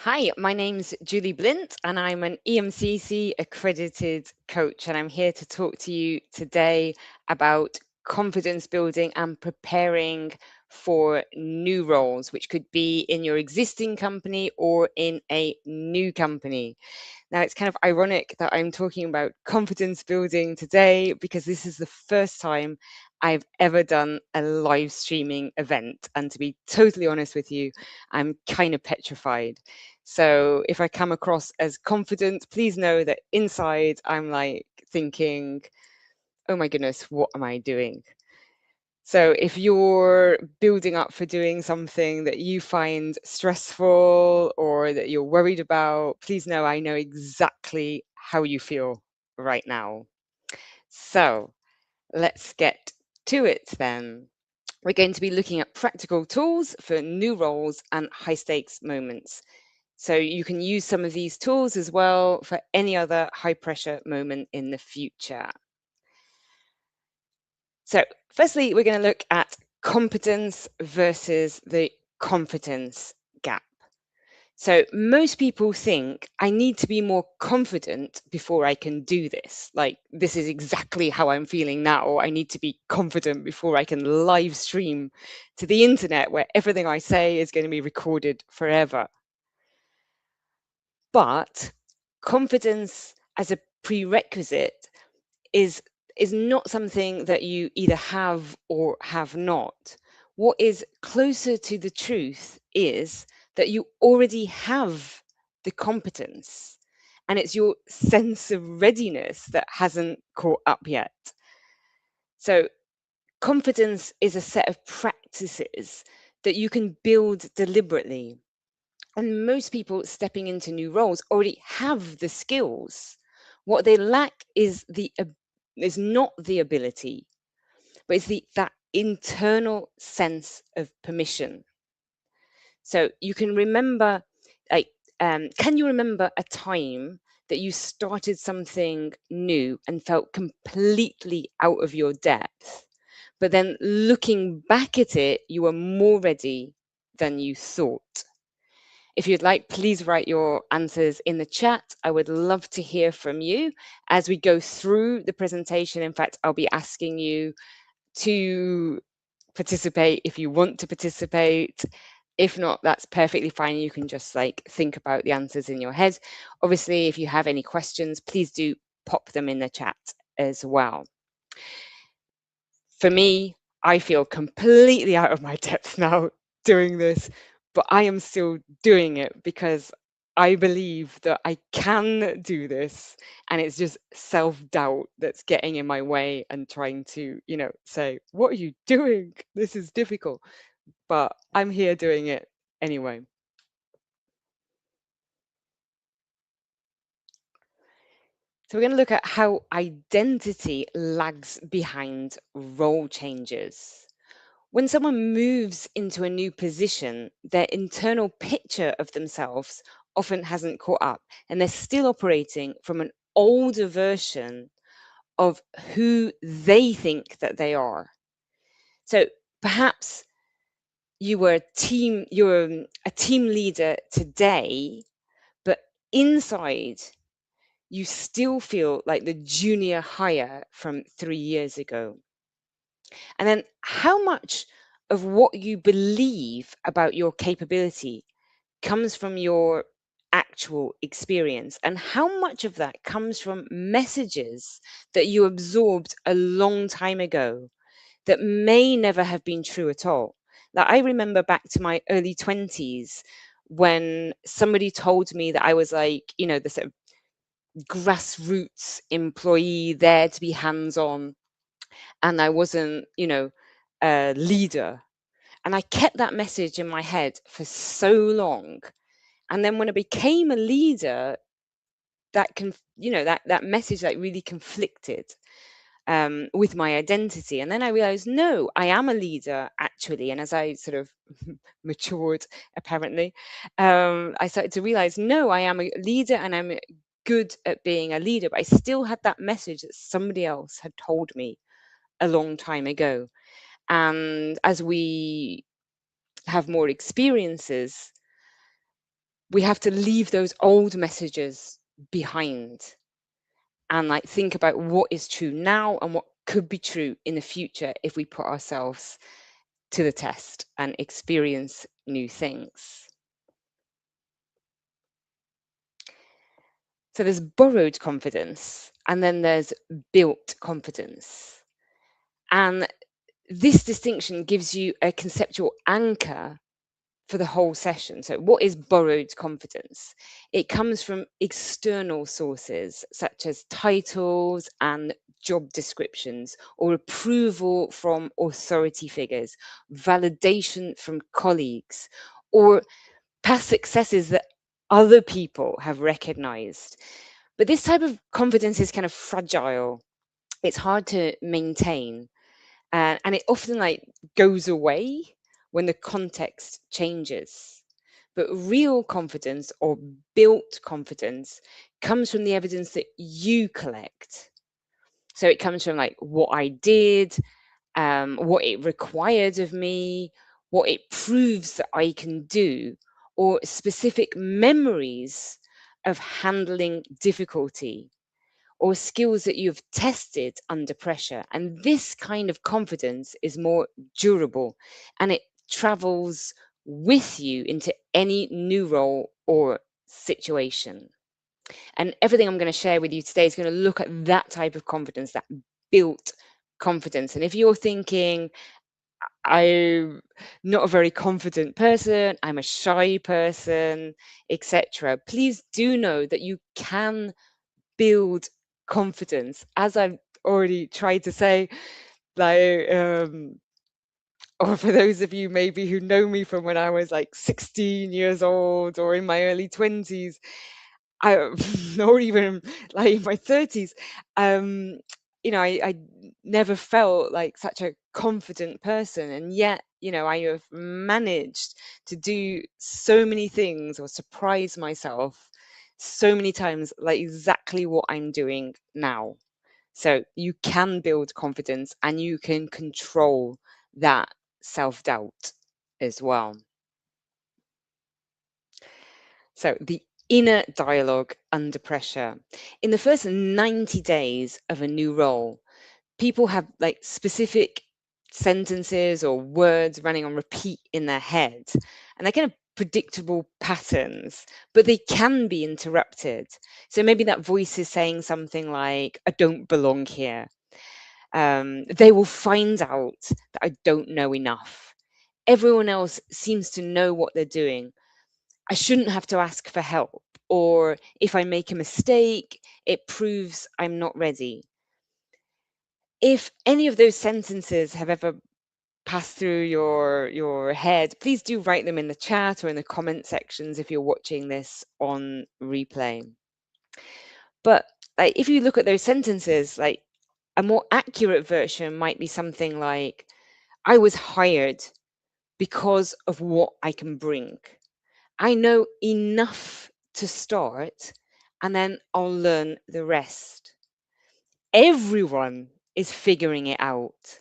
Hi, my name's Julie Blint, and I'm an EMCC accredited coach, and I'm here to talk to you today about confidence building and preparing for new roles, which could be in your existing company or in a new company. Now, it's kind of ironic that I'm talking about confidence building today because this is the first time I've ever done a live streaming event. And to be totally honest with you, I'm kind of petrified. So if I come across as confident, please know that inside I'm like thinking, oh my goodness, what am I doing? So if you're building up for doing something that you find stressful or that you're worried about, please know I know exactly how you feel right now. So let's get to it then. We're going to be looking at practical tools for new roles and high stakes moments. So you can use some of these tools as well for any other high pressure moment in the future. So firstly, we're going to look at competence versus the confidence gap. So most people think I need to be more confident before I can do this. Like this is exactly how I'm feeling now. I need to be confident before I can live stream to the internet where everything I say is going to be recorded forever. But confidence as a prerequisite is not something that you either have or have not. What is closer to the truth is that you already have the competence, and it's your sense of readiness that hasn't caught up yet. So confidence is a set of practices that you can build deliberately. And most people stepping into new roles already have the skills. What they lack is is not the ability, but it's that internal sense of permission. So you can remember, like, can you remember a time that you started something new and felt completely out of your depth, but then looking back at it, you were more ready than you thought? If you'd like, please write your answers in the chat. I would love to hear from you as we go through the presentation. In fact, I'll be asking you to participate if you want to participate. If not, that's perfectly fine. You can just like think about the answers in your head. Obviously, if you have any questions, please do pop them in the chat as well. For me, I feel completely out of my depth now doing this, but I am still doing it because I believe that I can do this, and it's just self-doubt that's getting in my way and trying to, say, what are you doing? This is difficult, but I'm here doing it anyway. So we're going to look at how identity lags behind role changes. When someone moves into a new position, their internal picture of themselves often hasn't caught up, and they're still operating from an older version of who they think that they are. So perhaps you're a team leader today, but inside you still feel like the junior hire from 3 years ago. And then how much of what you believe about your capability comes from your actual experience, and how much of that comes from messages that you absorbed a long time ago that may never have been true at all? Like I remember back to my early 20s when somebody told me that I was like, the sort of grassroots employee there to be hands on, and I wasn't, a leader. And I kept that message in my head for so long. And then when I became a leader, that message like really conflicted with my identity. And then I realized, no, I am a leader actually. And as I sort of matured, apparently, I started to realize, no, I am a leader and I'm good at being a leader. But I still had that message that somebody else had told me a long time ago. And as we have more experiences, we have to leave those old messages behind and like think about what is true now and what could be true in the future if we put ourselves to the test and experience new things. So there's borrowed confidence and then there's built confidence. And this distinction gives you a conceptual anchor for the whole session. So, what is borrowed confidence? It comes from external sources such as titles and job descriptions, or approval from authority figures, validation from colleagues, or past successes that other people have recognized. But this type of confidence is kind of fragile. It's hard to maintain and it often like goes away when the context changes. But real confidence or built confidence comes from the evidence that you collect. So it comes from like what I did, what it required of me, what it proves that I can do, or specific memories of handling difficulty or skills that you've tested under pressure. And this kind of confidence is more durable and it travels with you into any new role or situation. And everything I'm going to share with you today is going to look at that type of confidence, that built confidence. And if you're thinking, I'm not a very confident person, I'm a shy person, etc., please do know that you can build confidence, as I've already tried to say, like or for those of you maybe who know me from when I was like 16 years old or in my early 20s, I or even like in my 30s, um I never felt like such a confident person, and yet I have managed to do so many things or surprise myself so many times, like exactly what I'm doing now. So you can build confidence and you can control that self-doubt as well. So the inner dialogue under pressure. In the first 90 days of a new role, people have like specific sentences or words running on repeat in their head. And they're kind of predictable patterns, but they can be interrupted. So maybe that voice is saying something like, I don't belong here. They will find out that I don't know enough. Everyone else seems to know what they're doing. I shouldn't have to ask for help. Or if I make a mistake, it proves I'm not ready. If any of those sentences have ever passed through your head, please do write them in the chat or in the comment sections if you're watching this on replay. But like if you look at those sentences, like a more accurate version might be something like, I was hired because of what I can bring. I know enough to start, and then I'll learn the rest. Everyone is figuring it out.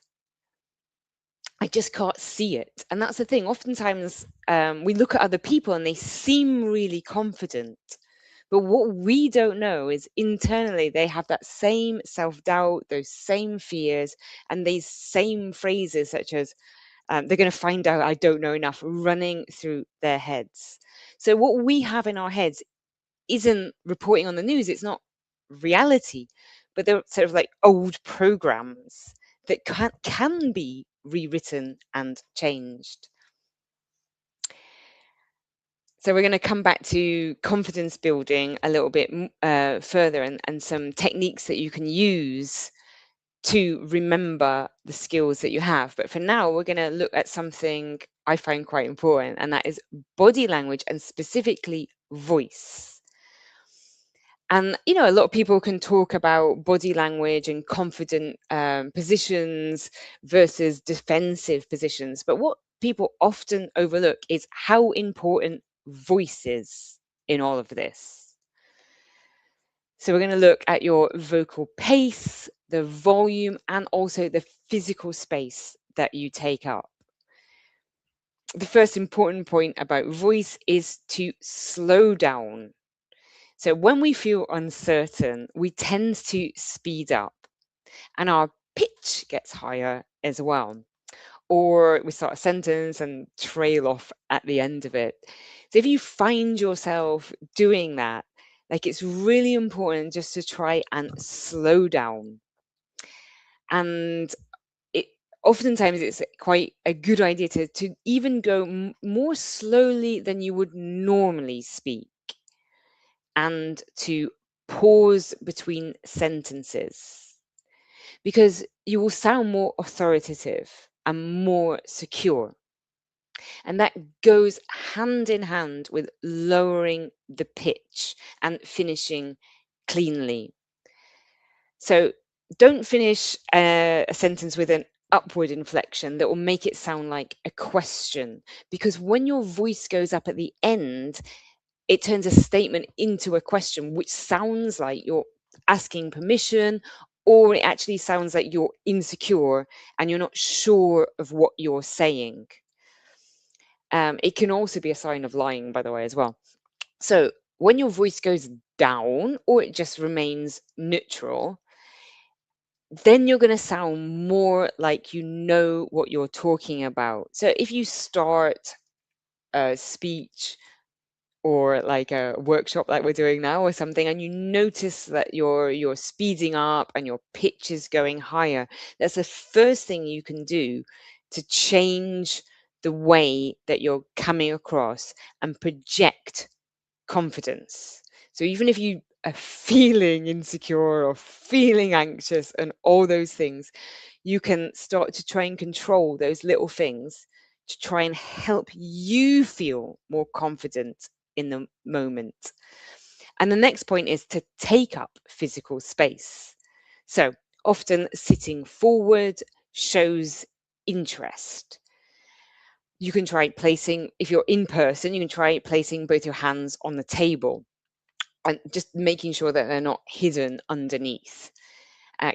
I just can't see it. And that's the thing. Oftentimes, we look at other people and they seem really confident. But what we don't know is internally they have that same self doubt, those same fears, and these same phrases, such as, they're going to find out I don't know enough, running through their heads. So, what we have in our heads isn't reporting on the news, it's not reality, but they're sort of like old programs that can be rewritten and changed. So we're going to come back to confidence building a little bit further and some techniques that you can use to remember the skills that you have. But for now, we're going to look at something I find quite important, and that is body language and specifically voice. And a lot of people can talk about body language and confident positions versus defensive positions, but what people often overlook is how important voice is in all of this. So we're going to look at your vocal pace, the volume, and also the physical space that you take up. The first important point about voice is to slow down. So when we feel uncertain, we tend to speed up and our pitch gets higher as well. Or we start a sentence and trail off at the end of it. So if you find yourself doing that, like, it's really important just to try and slow down. And it oftentimes it's quite a good idea to even go more slowly than you would normally speak, and to pause between sentences, because you will sound more authoritative and more secure. And that goes hand in hand with lowering the pitch and finishing cleanly. So don't finish a sentence with an upward inflection that will make it sound like a question, because when your voice goes up at the end, it turns a statement into a question, which sounds like you're asking permission, or it actually sounds like you're insecure and you're not sure of what you're saying. It can also be a sign of lying, by the way, as well. So when your voice goes down or it just remains neutral, then you're going to sound more like you know what you're talking about. So if you start a speech or like a workshop like we're doing now or something, and you notice that you're speeding up and your pitch is going higher, that's the first thing you can do to change the way that you're coming across and project confidence. So even if you are feeling insecure or feeling anxious and all those things, you can start to try and control those little things to try and help you feel more confident in the moment. And the next point is to take up physical space. So often sitting forward shows interest. You can try placing, if you're in person, you can try placing both your hands on the table and just making sure that they're not hidden underneath.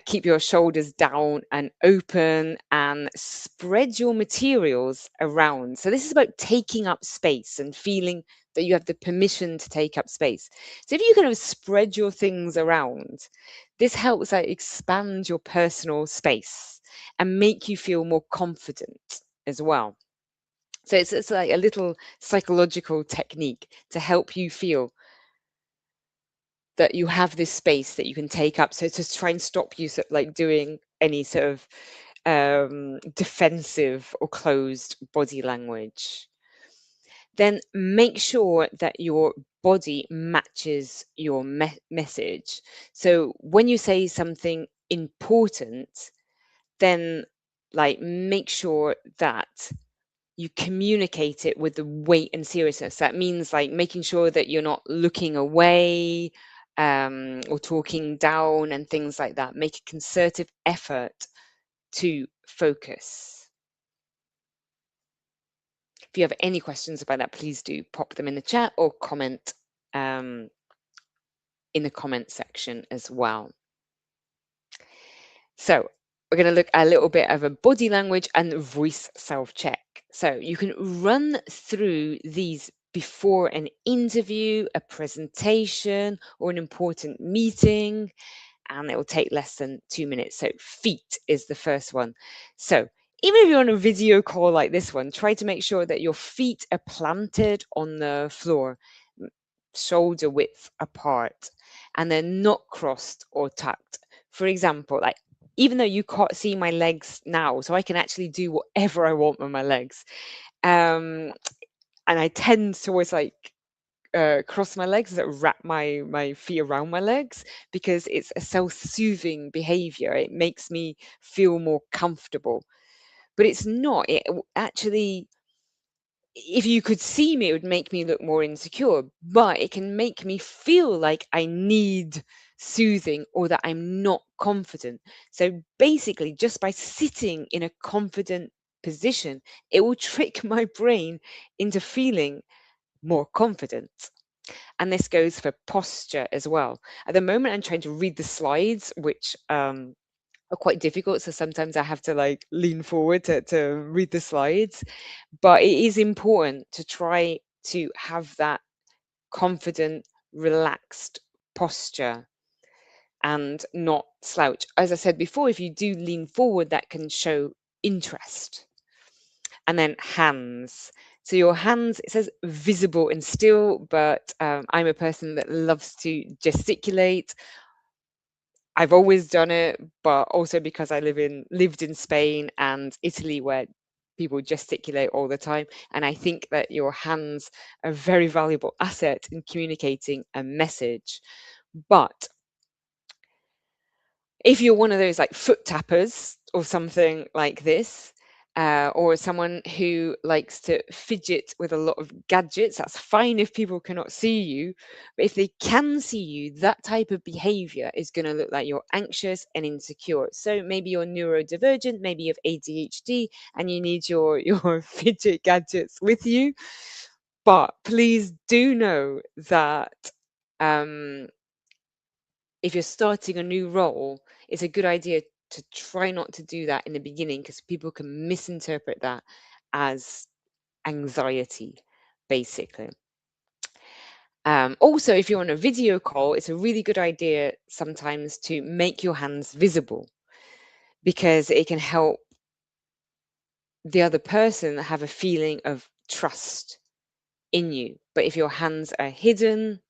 Keep your shoulders down and open, and spread your materials around. So this is about taking up space and feeling that you have the permission to take up space. So if you kind of spread your things around, this helps expand your personal space and make you feel more confident as well. So it's like a little psychological technique to help you feel that you have this space that you can take up. So to try and stop you like doing any sort of defensive or closed body language. Then make sure that your body matches your message. So when you say something important, then like make sure that you communicate it with the weight and seriousness. That means like making sure that you're not looking away or talking down and things like that. Make a concerted effort to focus. If you have any questions about that, please do pop them in the chat or comment in the comment section as well. So we're going to look at a little bit of a body language and voice self-check. So you can run through these before an interview, a presentation, or an important meeting, and it will take less than 2 minutes. So feet is the first one. So even if you're on a video call like this one, try to make sure that your feet are planted on the floor, shoulder width apart, and they're not crossed or tucked. For example, like, even though you can't see my legs now, so I can actually do whatever I want with my legs. And I tend to always cross my legs, that wrap my feet around my legs, because it's a self-soothing behavior. It makes me feel more comfortable. But it's not. It actually if you could see me, it would make me look more insecure, but it can make me feel like I need soothing or that I'm not confident. So basically, just by sitting in a confident position, it will trick my brain into feeling more confident. And this goes for posture as well. At the moment, I'm trying to read the slides, which are quite difficult. So sometimes I have to like lean forward to read the slides. But it is important to try to have that confident, relaxed posture and not slouch. As I said before, if you do lean forward, that can show interest. And then hands. So your hands, it says visible and still, but I'm a person that loves to gesticulate. I've always done it, but also because I lived in Spain and Italy, where people gesticulate all the time. And I think that your hands are a very valuable asset in communicating a message. But if you're one of those like foot tappers or something like this, or someone who likes to fidget with a lot of gadgets, that's fine if people cannot see you. But if they can see you, that type of behavior is going to look like you're anxious and insecure. So maybe you're neurodivergent, maybe you have ADHD and you need your fidget gadgets with you. But please do know that um, if you're starting a new role, it's a good idea to try not to do that in the beginning, because people can misinterpret that as anxiety, basically. Also, if you're on a video call, it's a really good idea sometimes to make your hands visible, because it can help the other person have a feeling of trust in you. But if your hands are hidden,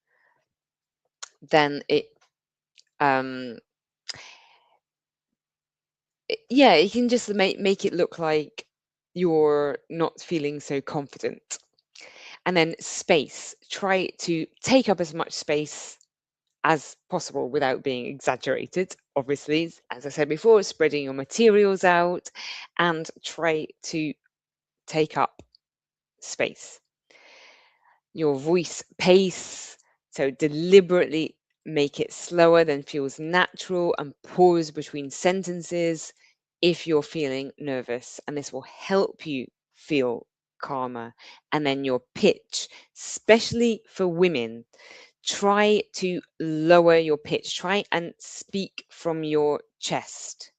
then um, yeah, it can just make it look like you're not feeling so confident. And then space, try to take up as much space as possible without being exaggerated. Obviously, as I said before, spreading your materials out and try to take up space. Your voice pace, so deliberately make it slower than feels natural and pause between sentences if you're feeling nervous, and this will help you feel calmer. And then your pitch, especially for women, try to lower your pitch, try and speak from your chest,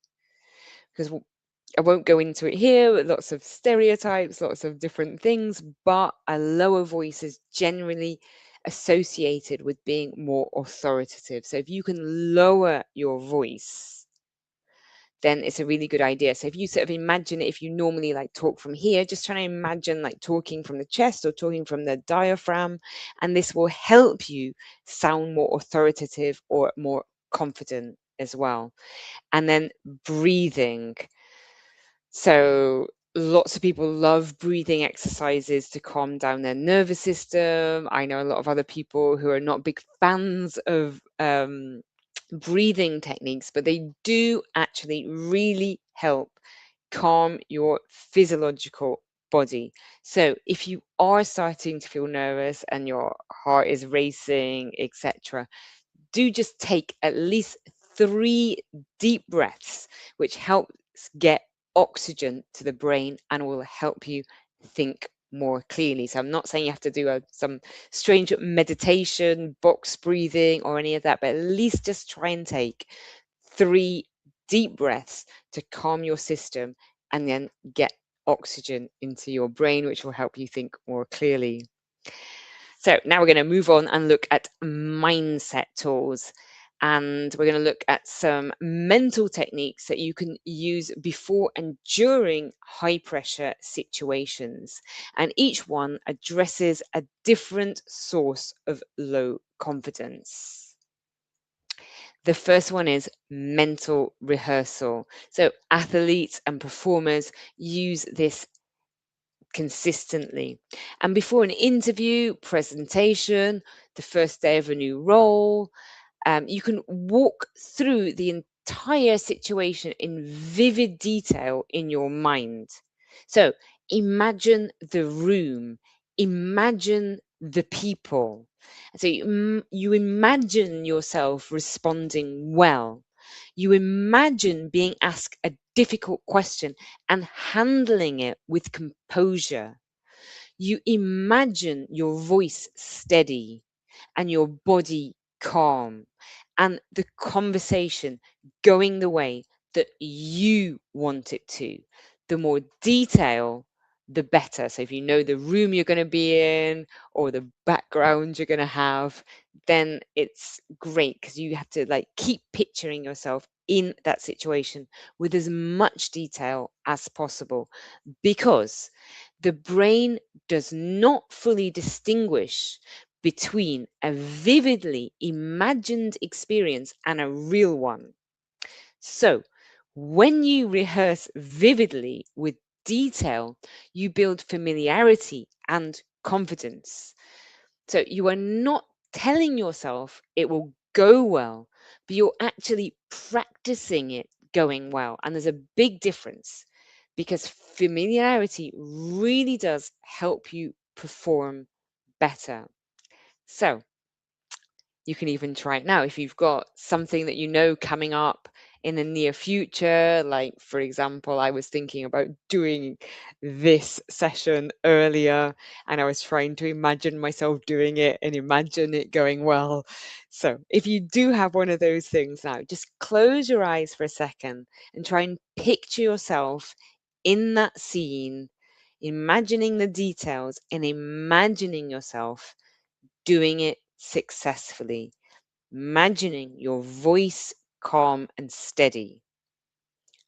because I won't go into it here, but lots of stereotypes, lots of different things, but a lower voice is generally associated with being more authoritative. So if you can lower your voice, then it's a really good idea. So if you sort of imagine it, if you normally like talk from here, just try to imagine like talking from the chest or talking from the diaphragm, and this will help you sound more authoritative or more confident as well. And then breathing. So lots of people love breathing exercises to calm down their nervous system. I know a lot of other people who are not big fans of breathing techniques, but they do actually really help calm your physiological body. So if you are starting to feel nervous and your heart is racing, etc., do just take at least 3 deep breaths, which helps get oxygen to the brain and will help you think more clearly. So I'm not saying you have to do some strange meditation, box breathing, or any of that, but at least just try and take 3 deep breaths to calm your system and then get oxygen into your brain, which will help you think more clearly. So now we're going to move on and look at mindset tools. And we're going to look at some mental techniques that you can use before and during high pressure situations. And each one addresses a different source of low confidence. The first one is mental rehearsal. So athletes and performers use this consistently. And before an interview, presentation, the first day of a new role, you can walk through the entire situation in vivid detail in your mind. So Imagine the room, imagine the people. So you imagine yourself responding well. You imagine being asked a difficult question and handling it with composure. You imagine your voice steady and your body calm and the conversation going the way that you want it to. The more detail, the better. So if you know the room you're going to be in or the background you're going to have, then it's great because you have to like keep picturing yourself in that situation with as much detail as possible, because the brain does not fully distinguish between a vividly imagined experience and a real one. So, when you rehearse vividly with detail, you build familiarity and confidence. So, you are not telling yourself it will go well, but you're actually practicing it going well. And there's a big difference because familiarity really does help you perform better. So, you can even try it now if you've got something that you know coming up in the near future. Like, for example, I was thinking about doing this session earlier and I was trying to imagine myself doing it and imagine it going well. So, if you do have one of those things now, just close your eyes for a second and try and picture yourself in that scene, imagining the details and imagining yourself doing it successfully, imagining your voice calm and steady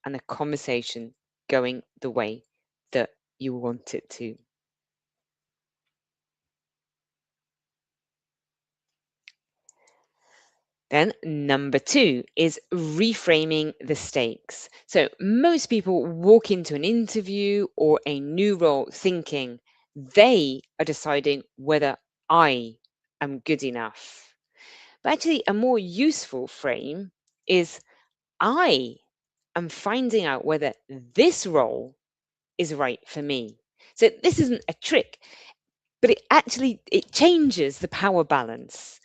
and the conversation going the way that you want it to. Then, number two is reframing the stakes. So, most people walk into an interview or a new role thinking they are deciding whether I am good enough. But actually, a more useful frame is I am finding out whether this role is right for me. So this isn't a trick, but it changes the power balance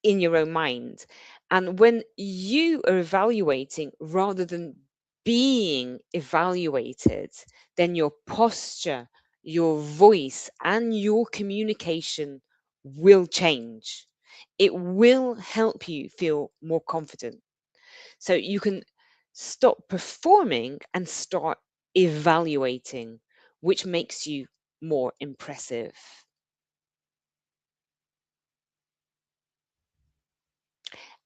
in your own mind. And when you are evaluating rather than being evaluated, then your posture, your voice, and your communication will change. It will help you feel more confident. So you can stop performing and start evaluating, which makes you more impressive.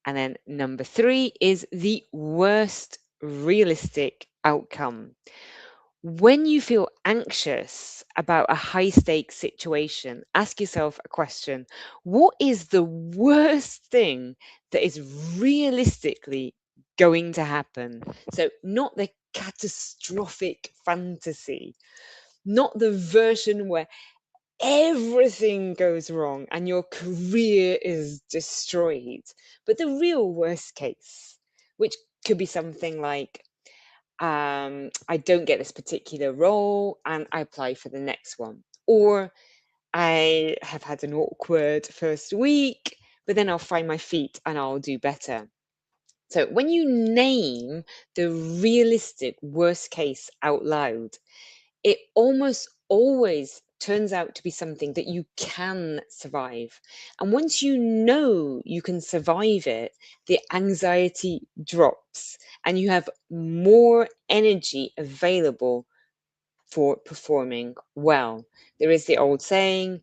And then number three is the worst realistic outcome. When you feel anxious about a high stakes situation, ask yourself a question: what is the worst thing that is realistically going to happen? So, not the catastrophic fantasy, not the version where everything goes wrong and your career is destroyed, but the real worst case, which could be something like, I don't get this particular role and I apply for the next one. Or I have had an awkward first week, but then I'll find my feet and I'll do better. So when you name the realistic worst case out loud, it almost always turns out to be something that you can survive. And once you know you can survive it, the anxiety drops and you have more energy available for performing well. There is the old saying,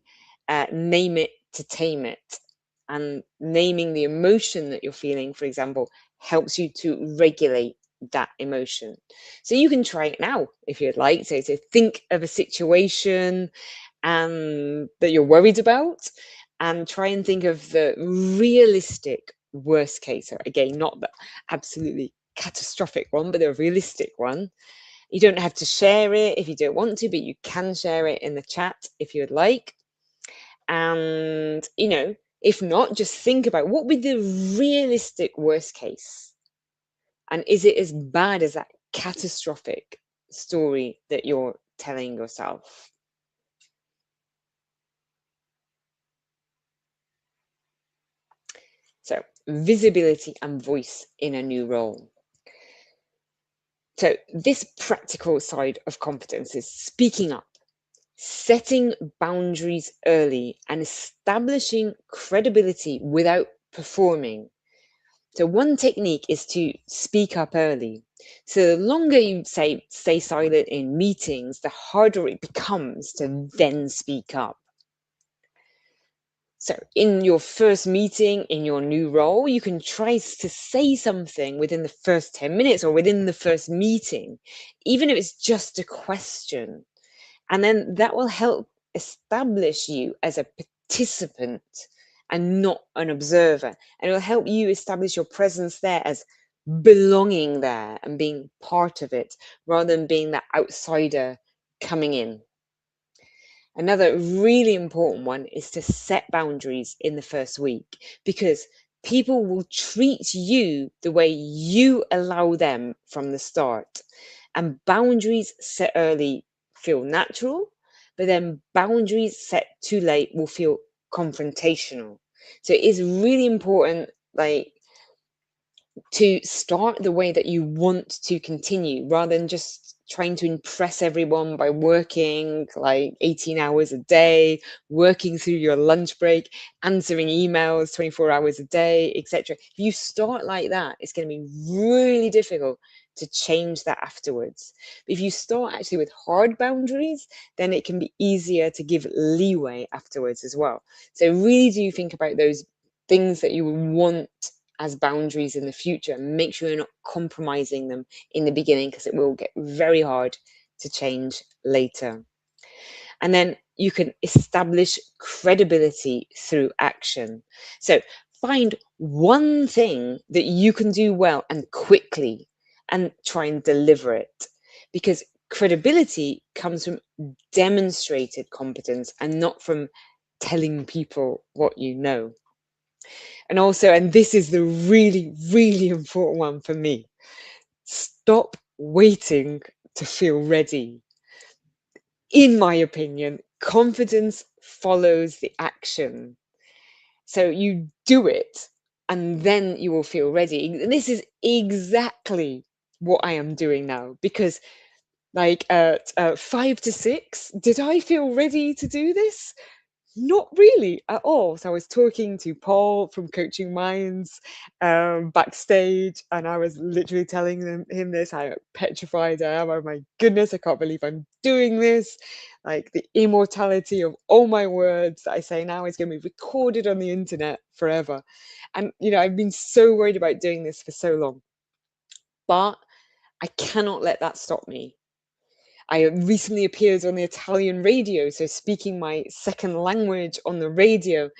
name it to tame it. And naming the emotion that you're feeling, for example, helps you to regulate that emotion. So you can try it now if you'd like. So think of a situation that you're worried about and try and think of the realistic worst case. So again, not the absolutely catastrophic one, but the realistic one. You don't have to share it if you don't want to, but you can share it in the chat if you would like. And, if not, just think about what would be the realistic worst case? And is it as bad as that catastrophic story that you're telling yourself. So, visibility and voice in a new role. So, this practical side of competence is speaking up, setting boundaries early, and establishing credibility without performing. So, one technique is to speak up early. So, the longer you stay silent in meetings, the harder it becomes to then speak up. So, in your first meeting, in your new role, you can try to say something within the first 10 minutes or within the first meeting, even if it's just a question. And then that will help establish you as a participant and not an observer. And it will help you establish your presence there as belonging there and being part of it rather than being that outsider coming in. Another really important one is to set boundaries in the first week because people will treat you the way you allow them from the start. And boundaries set early feel natural, but then boundaries set too late will feel confrontational. So it is really important, like, to start the way that you want to continue rather than just trying to impress everyone by working like 18 hours a day, working through your lunch break, answering emails 24 hours a day, etc. If you start like that, it's going to be really difficult to change that afterwards. But if you start actually with hard boundaries, then it can be easier to give leeway afterwards as well. So really do think about those things that you want as boundaries in the future. Make sure you're not compromising them in the beginning because it will get very hard to change later. And then you can establish credibility through action. So find one thing that you can do well and quickly and try and deliver it. Because credibility comes from demonstrated competence and not from telling people what you know. And also, and this is the really, really important one for me, stop waiting to feel ready. In my opinion, confidence follows the action. So you do it and then you will feel ready. And this is exactly what I am doing now because, like, at 5 to 6, did I feel ready to do this? Not really at all. So I was talking to Paul from Coaching Minds backstage, and I was literally telling him this, how petrified I am. Oh my goodness, I can't believe I'm doing this. Like the immortality of all my words that I say now is going to be recorded on the internet forever. And, I've been so worried about doing this for so long, but I cannot let that stop me. I recently appeared on the Italian radio, so speaking my second language on the radio.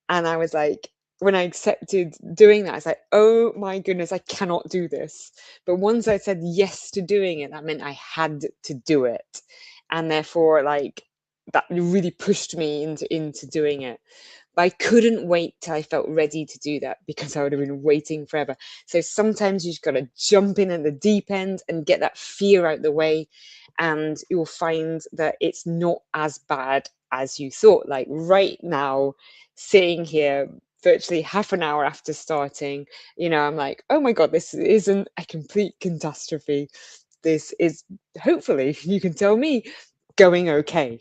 And I was like, when I accepted doing that, I was like, oh my goodness, I cannot do this. But once I said yes to doing it, that meant I had to do it. And therefore, like, that really pushed me into doing it. But I couldn't wait till I felt ready to do that because I would have been waiting forever. So sometimes you just got to jump in at the deep end and get that fear out the way. And you'll find that it's not as bad as you thought. Like right now, sitting here virtually half an hour after starting, I'm like, oh my God, this isn't a complete catastrophe. This is, hopefully, you can tell me, going okay.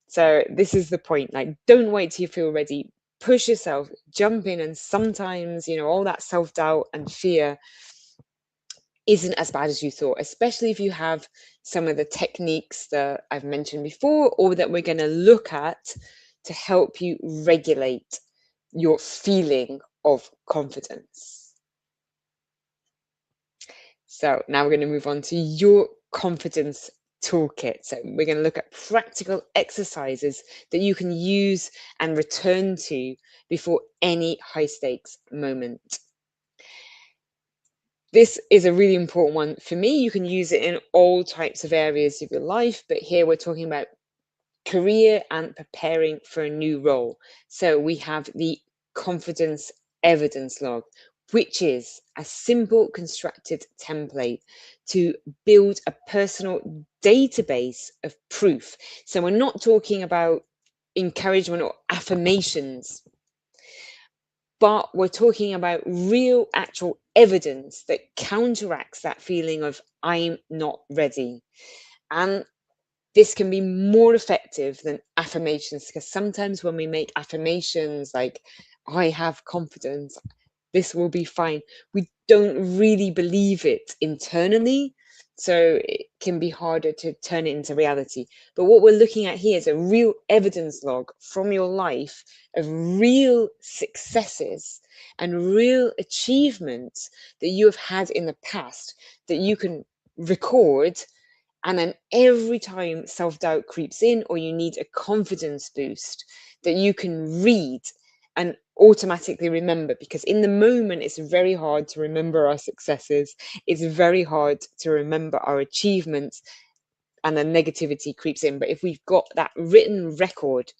So this is the point. Like, don't wait till you feel ready. Push yourself, jump in, and sometimes, all that self-doubt and fear isn't as bad as you thought, especially if you have some of the techniques that I've mentioned before or that we're going to look at to help you regulate your feeling of confidence. So now we're going to move on to your confidence toolkit. So we're going to look at practical exercises that you can use and return to before any high stakes moment. This is a really important one for me. You can use it in all types of areas of your life, but here we're talking about career and preparing for a new role. So we have the confidence evidence log, which is a simple constructed template to build a personal database of proof. So we're not talking about encouragement or affirmations, but we're talking about real, actual evidence that counteracts that feeling of I'm not ready. And this can be more effective than affirmations, because sometimes when we make affirmations like, I have confidence, this will be fine, we don't really believe it internally. So it can be harder to turn it into reality. But what we're looking at here is a real evidence log from your life of real successes and real achievements that you have had in the past that you can record. And then every time self doubt creeps in, or you need a confidence boost, that you can read and automatically remember. Because in the moment, it's very hard to remember our successes, it's very hard to remember our achievements, and the negativity creeps in. But if we've got that written record,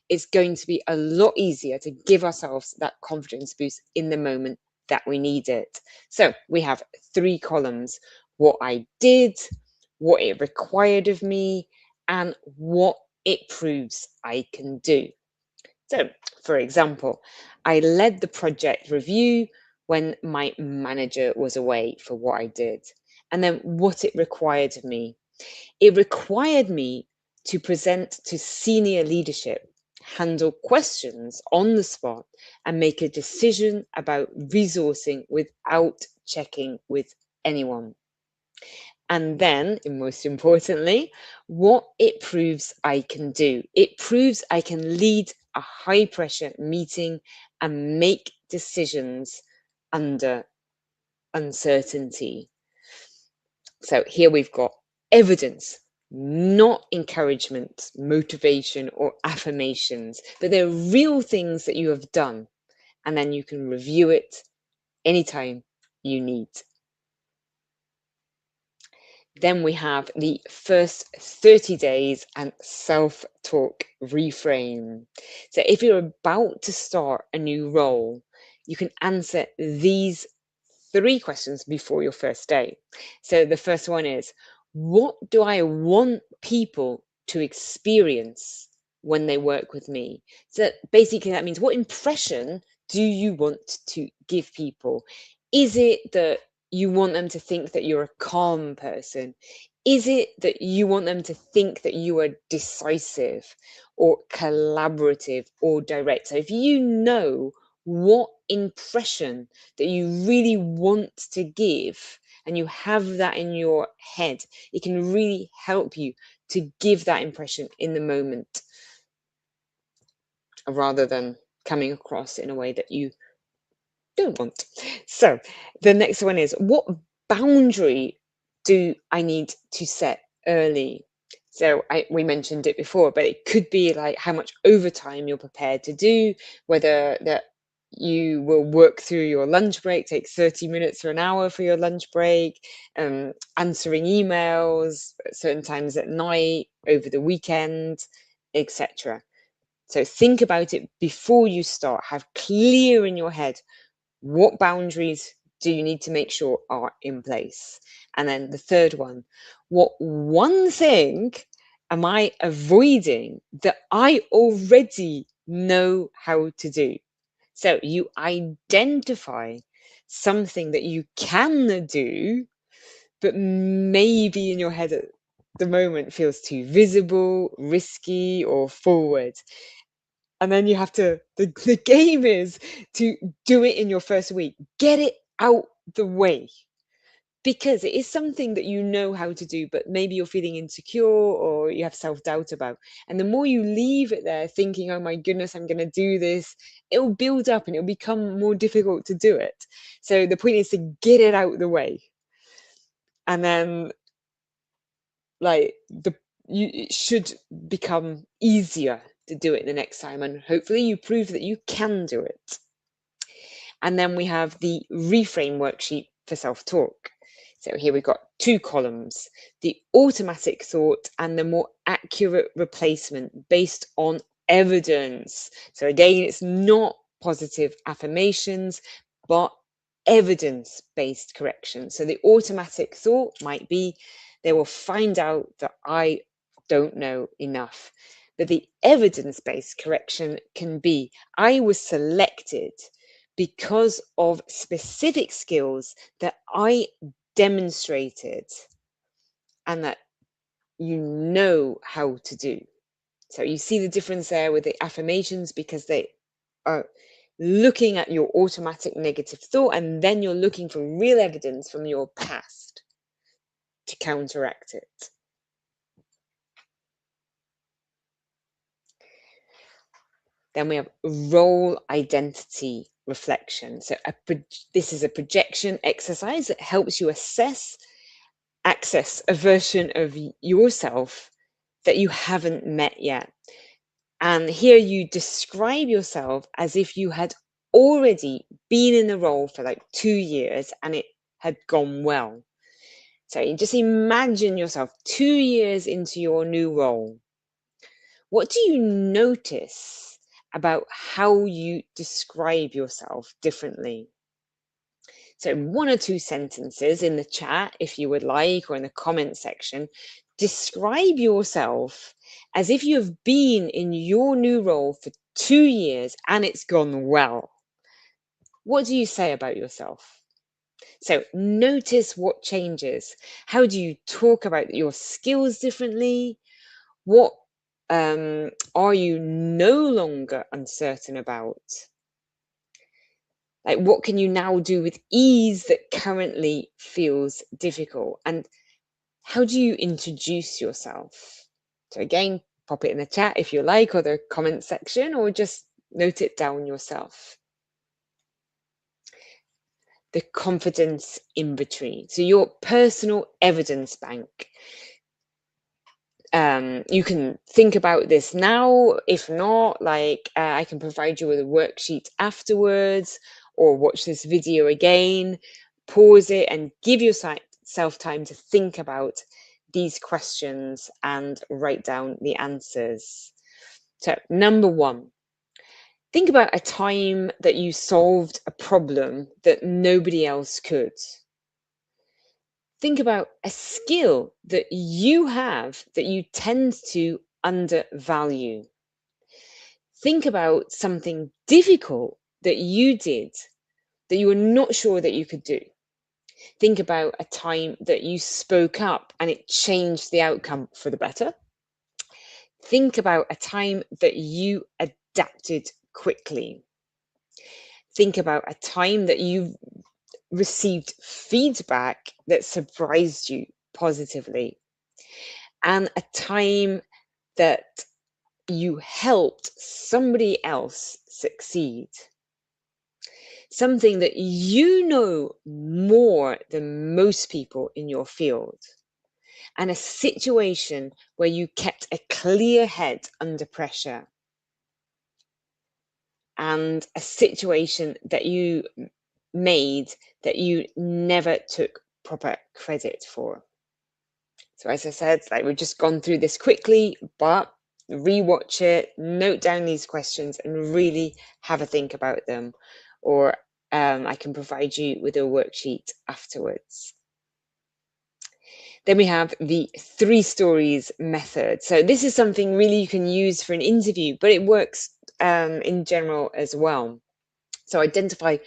it's going to be a lot easier to give ourselves that confidence boost in the moment that we need it. So we have 3 columns: what I did, what it required of me, and what it proves I can do. So, for example, I led the project review when my manager was away for what I did. And then what it required of me. It required me to present to senior leadership, handle questions on the spot, and make a decision about resourcing without checking with anyone. And then, and most importantly, what it proves I can do. It proves I can lead a high pressure meeting and make decisions under uncertainty. So here we've got evidence, not encouragement, motivation, or affirmations, but they're real things that you have done. And then you can review it anytime you need. Then we have the first 30 days and self talk reframe. So if you're about to start a new role, you can answer these 3 questions before your first day. So the first one is, what do I want people to experience when they work with me? So basically, that means, what impression do you want to give people? Is it that you want them to think that you're a calm person? Is it that you want them to think that you are decisive or collaborative or direct? So if you know what impression that you really want to give, and you have that in your head, it can really help you to give that impression in the moment, rather than coming across in a way that you don't want. So the next one is, what boundary do I need to set early? So we mentioned it before, but it could be like how much overtime you're prepared to do, whether that you will work through your lunch break, take 30 minutes or an hour for your lunch break, answering emails at certain times at night, over the weekend, etc. So think about it before you start. Have clear in your head, what boundaries do you need to make sure are in place? And then the third one, what one thing am I avoiding that I already know how to do? So you identify something that you can do, but maybe in your head at the moment feels too visible, risky, or forward. And then you have to, the game is to do it in your first week. Get it out the way, because it is something that you know how to do, but maybe you're feeling insecure or you have self-doubt about. And the more you leave it there thinking, oh my goodness, I'm going to do this, it'll build up and it'll become more difficult to do it. So the point is to get it out the way. And then like it should become easier to do it the next time, and hopefully you prove that you can do it. And then we have the reframe worksheet for self-talk. So here we've got 2 columns, the automatic thought and the more accurate replacement based on evidence. So again, it's not positive affirmations, but evidence-based correction. So the automatic thought might be, they will find out that I don't know enough. But the evidence-based correction can be, I was selected because of specific skills that I demonstrated and that you know how to do. So you see the difference there with the affirmations, because they are looking at your automatic negative thought, and then you're looking for real evidence from your past to counteract it. Then we have role identity reflection. So this is a projection exercise that helps you access a version of yourself that you haven't met yet. And here you describe yourself as if you had already been in the role for like 2 years and it had gone well. So you just imagine yourself 2 years into your new role. What do you notice about how you describe yourself differently? So, 1 or 2 sentences in the chat, if you would like, or in the comment section, describe yourself as if you have been in your new role for 2 years and it's gone well. What do you say about yourself? So, notice what changes. How do you talk about your skills differently? What are you no longer uncertain about? Like, what can you now do with ease that currently feels difficult? And how do you introduce yourself? So, again, pop it in the chat if you like, or the comment section, or just note it down yourself. The confidence in between. So, your personal evidence bank. You can think about this now. If not, I can provide you with a worksheet afterwards, or watch this video again, pause it, and give yourself time to think about these questions and write down the answers. So, number 1, think about a time that you solved a problem that nobody else could. Think about a skill that you have that you tend to undervalue. Think about something difficult that you did that you were not sure that you could do. Think about a time that you spoke up and it changed the outcome for the better. Think about a time that you adapted quickly. Think about a time that you received feedback that surprised you positively, and a time that you helped somebody else succeed. Something that you know more than most people in your field, and a situation where you kept a clear head under pressure, and a situation that you made that you never took proper credit for. So as I said, we've just gone through this quickly, but rewatch it, note down these questions, and really have a think about them. Or I can provide you with a worksheet afterwards. Then we have the 3 stories method. So this is something really you can use for an interview, but it works in general as well. So identify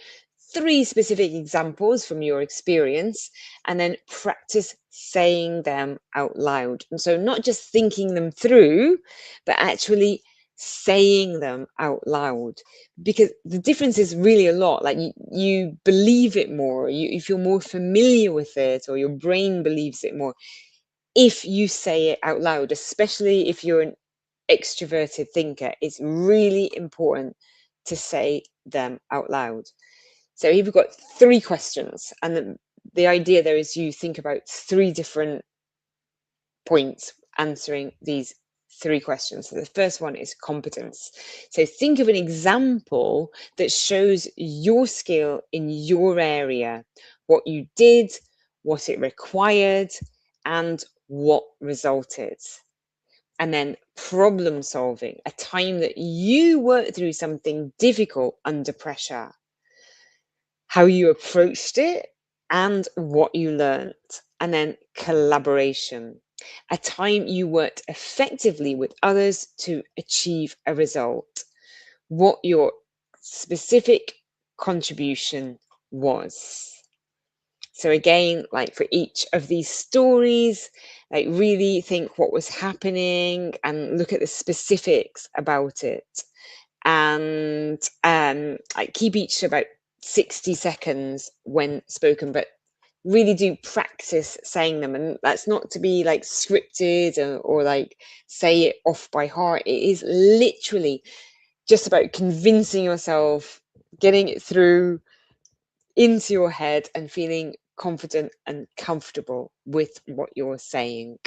3 specific examples from your experience, and then practice saying them out loud. And so not just thinking them through, but actually saying them out loud, because the difference is really a lot. Like you believe it more, you feel more familiar with it, or your brain believes it more if you say it out loud, especially if you're an extroverted thinker. It's really important to say them out loud. So here we've got 3 questions, and the idea there is you think about 3 different points answering these 3 questions. So the first one is competence. So think of an example that shows your skill in your area, what you did, what it required, and what resulted. And then problem solving, a time that you worked through something difficult under pressure, how you approached it, and what you learned. And then collaboration, a time you worked effectively with others to achieve a result, what your specific contribution was. So again, like for each of these stories, like really think what was happening and look at the specifics about it. And like keep each to about 60 seconds when spoken, but really do practice saying them. And that's not to be like scripted or like say it off by heart. It is literally just about convincing yourself, getting it through into your head and feeling confident and comfortable with what you're saying.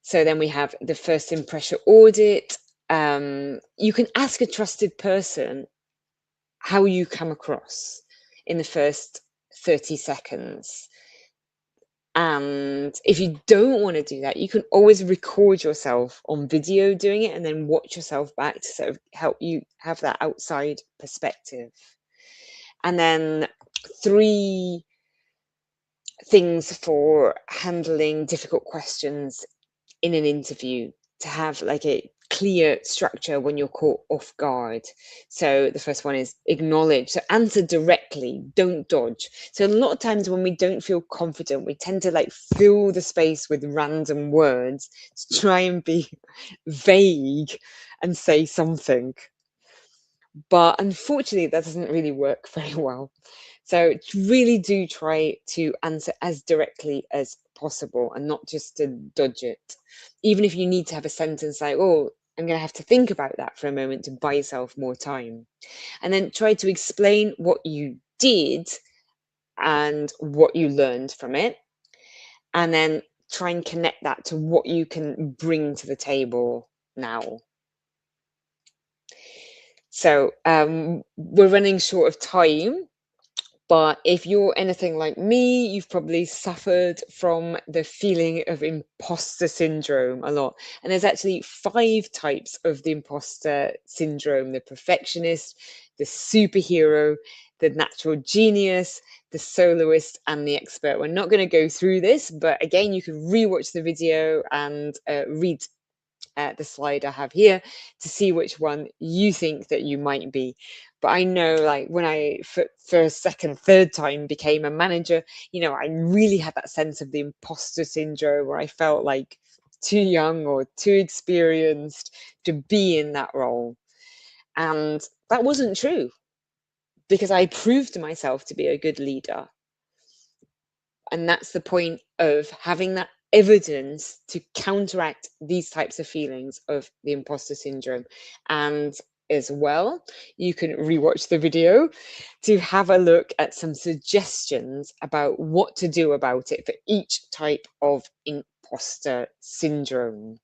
So then we have the first impression audit. You can ask a trusted person how you come across in the first 30 seconds. And if you don't want to do that, you can always record yourself on video doing it and then watch yourself back to sort of help you have that outside perspective. And then 3 things for handling difficult questions in an interview to have like a clear structure when you're caught off guard. So the first one is acknowledge. So answer directly, don't dodge. So a lot of times when we don't feel confident, we tend to like fill the space with random words to try and be vague and say something. But unfortunately, that doesn't really work very well. So really do try to answer as directly as possible and not just to dodge it. Even if you need to have a sentence like, oh, I'm going to have to think about that for a moment to buy yourself more time. And then try to explain what you did and what you learned from it. And then try and connect that to what you can bring to the table now. So we're running short of time. But if you're anything like me, you've probably suffered from the feeling of imposter syndrome a lot. And there's actually 5 types of the imposter syndrome: the perfectionist, the superhero, the natural genius, the soloist, and the expert. We're not going to go through this, but again, you can rewatch the video and read the slide I have here to see which one you think that you might be. But I know, like, when I first, second, third time became a manager, you know, I really had that sense of the imposter syndrome where I felt like too young or too experienced to be in that role. And that wasn't true because I proved myself to be a good leader. And that's the point of having that evidence to counteract these types of feelings of the imposter syndrome. And as well, you can rewatch the video to have a look at some suggestions about what to do about it for each type of imposter syndrome.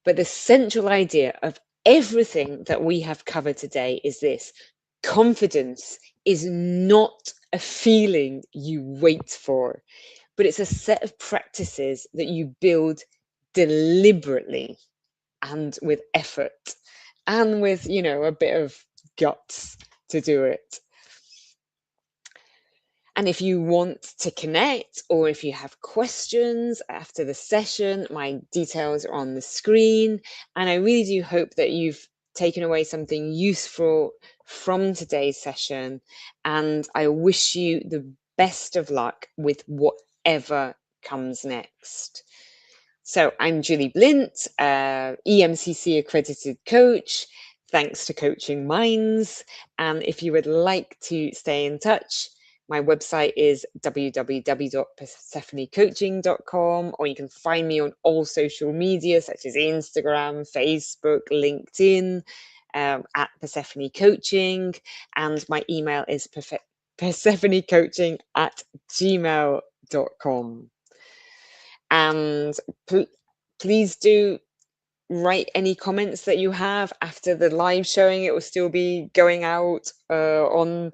But the central idea of everything that we have covered today is this: confidence is not a feeling you wait for, but it's a set of practices that you build deliberately and with effort and with, you know, a bit of guts to do it. And if you want to connect or if you have questions after the session, my details are on the screen. And I really do hope that you've taken away something useful from today's session. And I wish you the best of luck with whatever comes next. So I'm Julie Blint, EMCC accredited coach, thanks to Coaching Minds. And if you would like to stay in touch, my website is www.persephonecoaching.com, or you can find me on all social media such as Instagram, Facebook, LinkedIn, at Persephone Coaching, and my email is persephonecoaching@gmail.com. And please do write any comments that you have after the live showing. It will still be going out on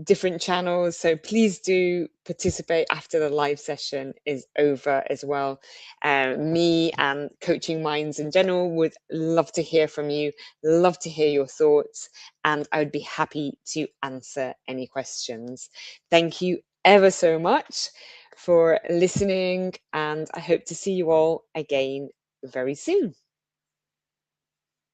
different channels, so please do participate after the live session is over as well. Me and Coaching Minds in general would love to hear from you, love to hear your thoughts, and I would be happy to answer any questions. Thank you ever so much for listening, and I hope to see you all again very soon.